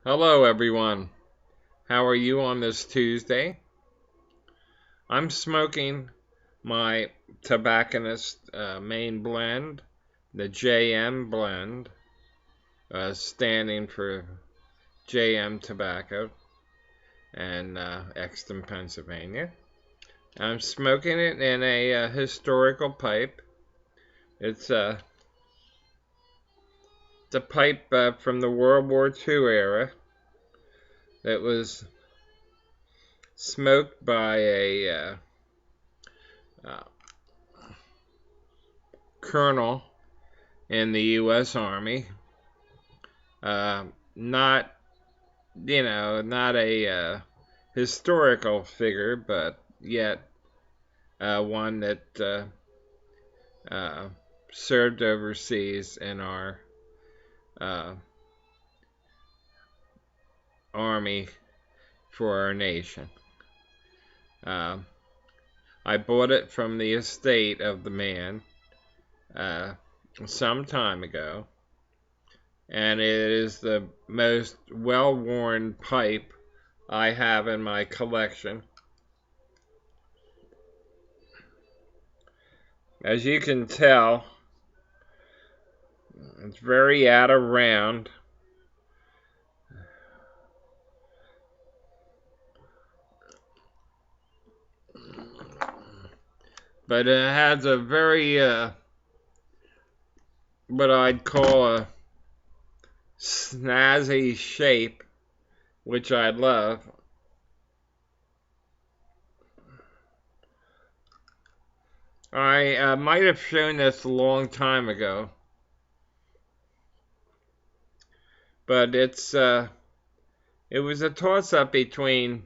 Hello, everyone. How are you on this Tuesday? I'm smoking my tobacconist main blend, the JM blend, standing for JM Tobacco and Exton, Pennsylvania. I'm smoking it in a historical pipe. It's a pipe from the World War II era that was smoked by a uh, colonel in the U.S. Army. Uh, not, not a historical figure, but yet one that uh, served overseas in our uh, army for our nation. Uh, I bought it from the estate of the man uh, some time ago, and it is the most well worn pipe I have in my collection. As you can tell, it's very out of round. But it has a very, what I'd call a snazzy shape, which I love. I might have shown this a long time ago, but it was a toss-up between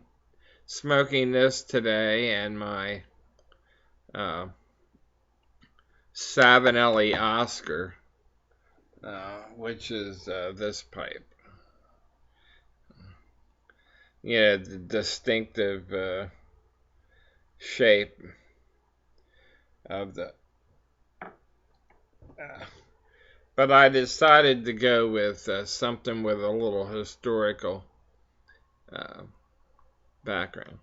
smoking this today and my uh, Savinelli Oscar, which is this pipe. Yeah, the distinctive shape of the. But I decided to go with something with a little historical uh, background.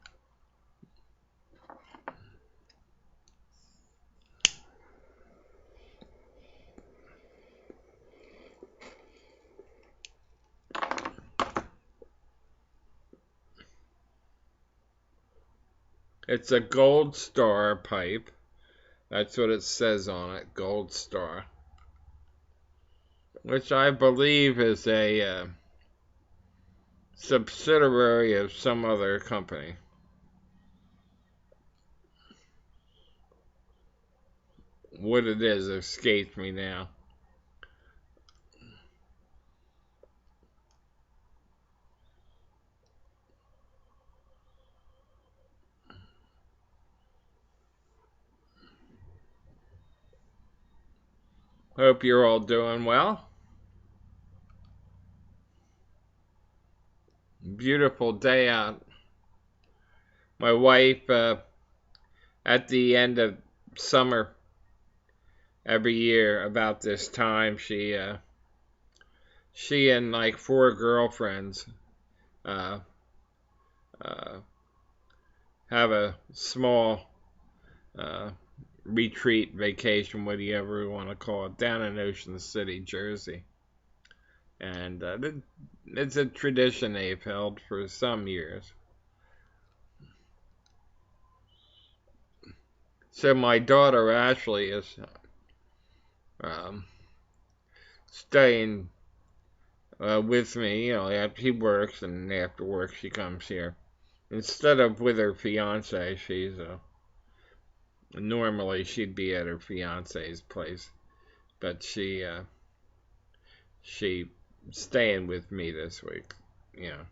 It's a Gold Star pipe. That's what it says on it, Gold Star, which I believe is a subsidiary of some other company. What it is escapes me now. Hope you're all doing well. Beautiful day out. My wife, at the end of summer every year about this time, she and like four girlfriends uh, uh, have a small uh, retreat, vacation, whatever you want to call it, down in Ocean City, Jersey. And it's a tradition they've held for some years. So my daughter Ashley is um, staying with me. She works, and after work she comes here. Instead of with her fiance, she's normally she'd be at her fiance's place, but she staying with me this week. You know,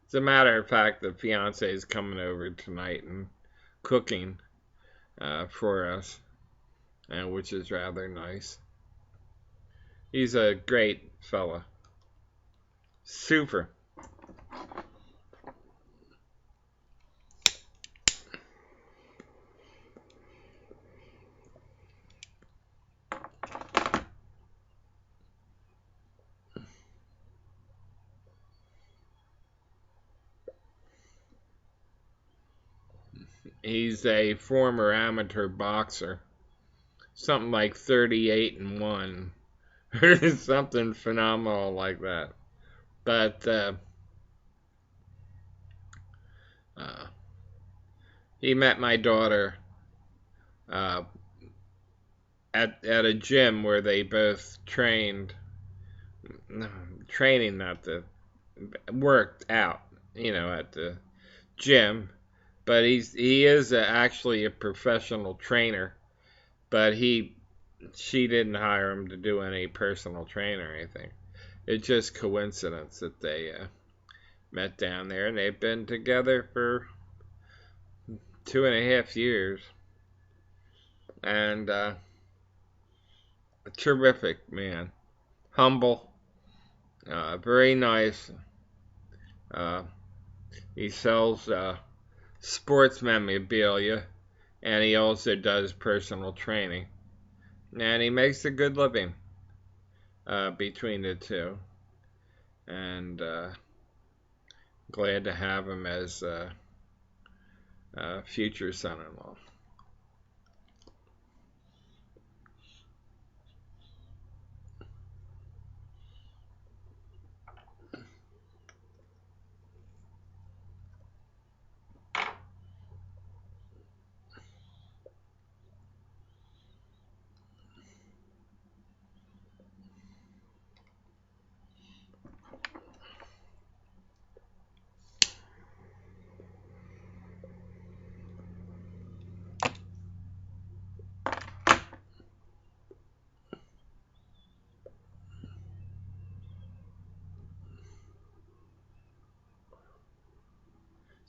as a matter of fact, the fiance is coming over tonight and cooking for us, which is rather nice. He's a great fella. Super. he's a former amateur boxer, something like 38-1, or something phenomenal like that. But uh, he met my daughter uh, at a gym where they both training, not the worked out, at the gym. But he is actually a professional trainer. But she didn't hire him to do any personal training or anything. It's just coincidence that they met down there, and they've been together for 2.5 years. And a terrific man, humble, very nice. Uh, he sells sports memorabilia, and he also does personal training. And he makes a good living between the two. And glad to have him as a future son-in-law.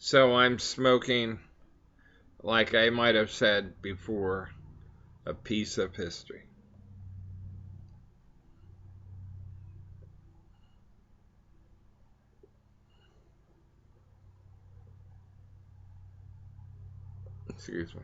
So I'm smoking, like I might have said before, a piece of history. Excuse me.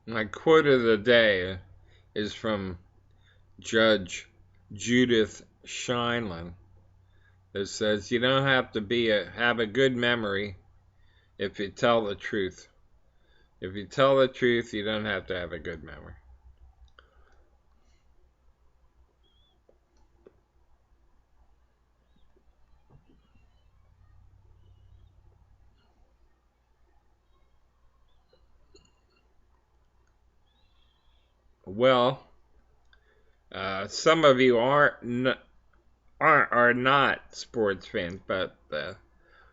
My quote of the day is from Judge Judith Sheindlin. That says, "You don't have to have a good memory if you tell the truth. If you tell the truth, you don't have to have a good memory." Well, some of you are not sports fans, but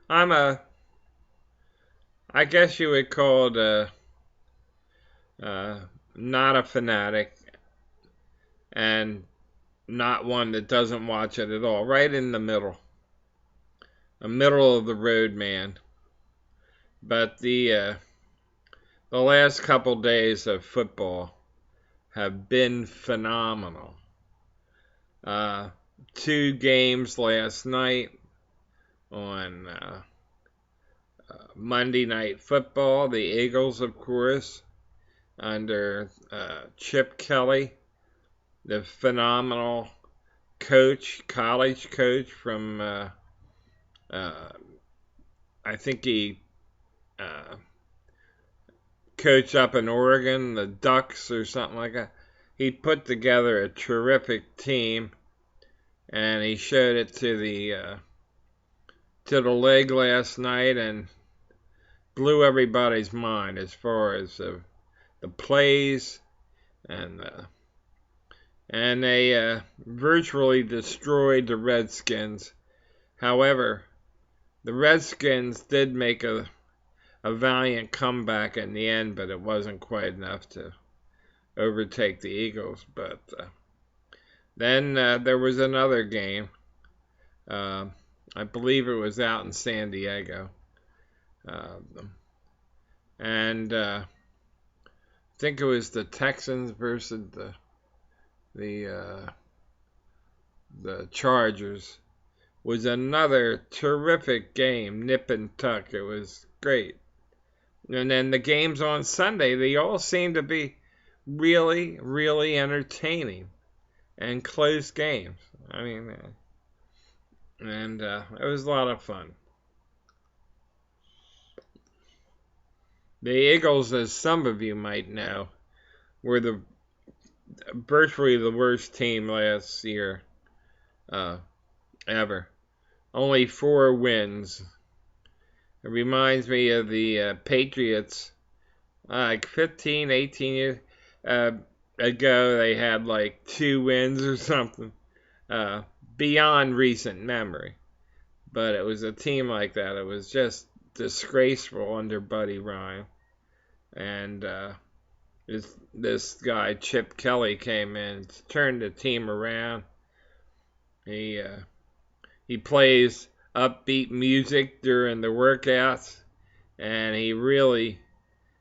I'm I guess you would call it not a fanatic, and not one that doesn't watch it at all. Right in the middle, a middle of the road man. But the last couple days of football have been phenomenal. Uh, 2 games last night on Monday Night Football. The Eagles, of course, under Chip Kelly, the phenomenal college coach from, I think he coached up in Oregon, the Ducks or something like that. He put together a terrific team, and he showed it to the league last night and blew everybody's mind as far as the plays, and they virtually destroyed the Redskins. However, the Redskins did make a valiant comeback in the end, but it wasn't quite enough to overtake the Eagles. But then there was another game. I believe it was out in San Diego. And I think it was the Texans versus the Chargers. was another terrific game, nip and tuck. It was great. And then the games on Sunday, they all seemed to be really, really entertaining and close games. I mean, and it was a lot of fun. The Eagles, as some of you might know, were virtually the worst team last year ever. Only 4 wins. It reminds me of the Patriots, like 15, 18 years ago. They had like 2 wins or something, beyond recent memory. But it was a team like that. It was just disgraceful under Buddy Ryan. And this guy, Chip Kelly, came in, turned the team around. He plays upbeat music during the workouts, and he really,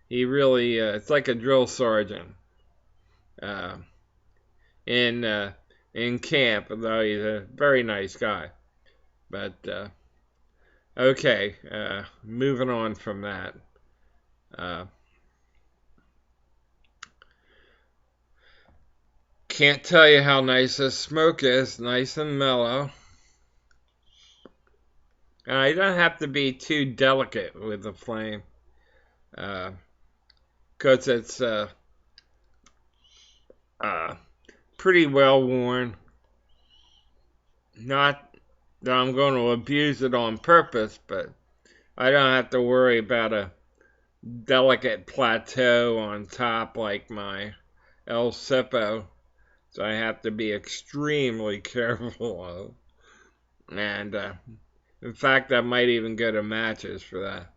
it's like a drill sergeant in camp. Though he's a very nice guy. But okay, moving on from that. Can't tell you how nice this smoke is. Nice and mellow. You don't have to be too delicate with the flame, because it's pretty well worn. Not that I'm going to abuse it on purpose, but I don't have to worry about a delicate plateau on top like my El Cipo, so I have to be extremely careful of. And in fact, I might even go to matches for that.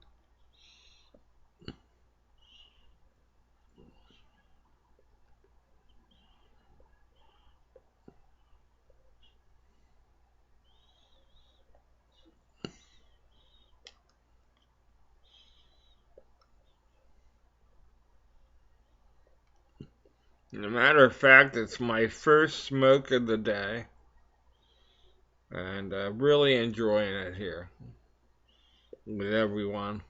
As a matter of fact, it's my first smoke of the day, and really enjoying it here with everyone.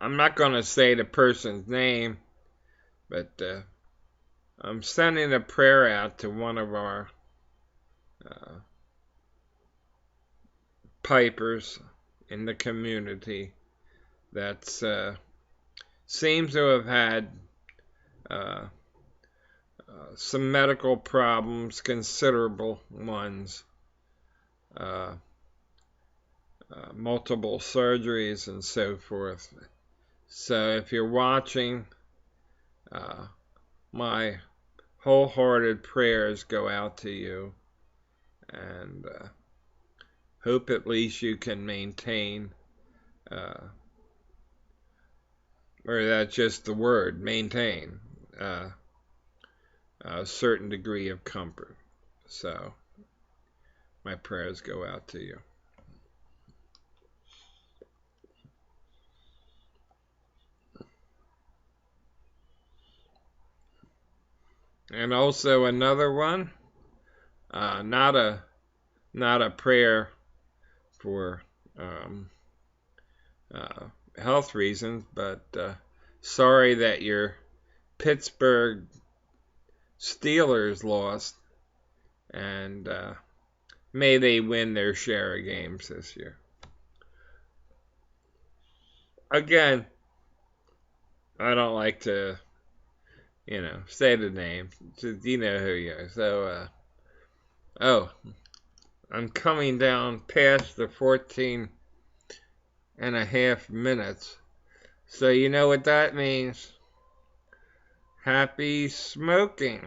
I'm not going to say the person's name, but I'm sending a prayer out to one of our pipers in the community that seems to have had some medical problems, considerable ones, multiple surgeries and so forth. So if you're watching, my wholehearted prayers go out to you, and hope at least you can maintain, or that's just the word, maintain, a certain degree of comfort. So my prayers go out to you. And also another one, not a prayer for health reasons, but sorry that your Pittsburgh Steelers lost, and may they win their share of games this year. Again, I don't like to, say the name. Just, you know who you are. So, I'm coming down past the 14.5 minutes. So you know what that means. Happy smoking.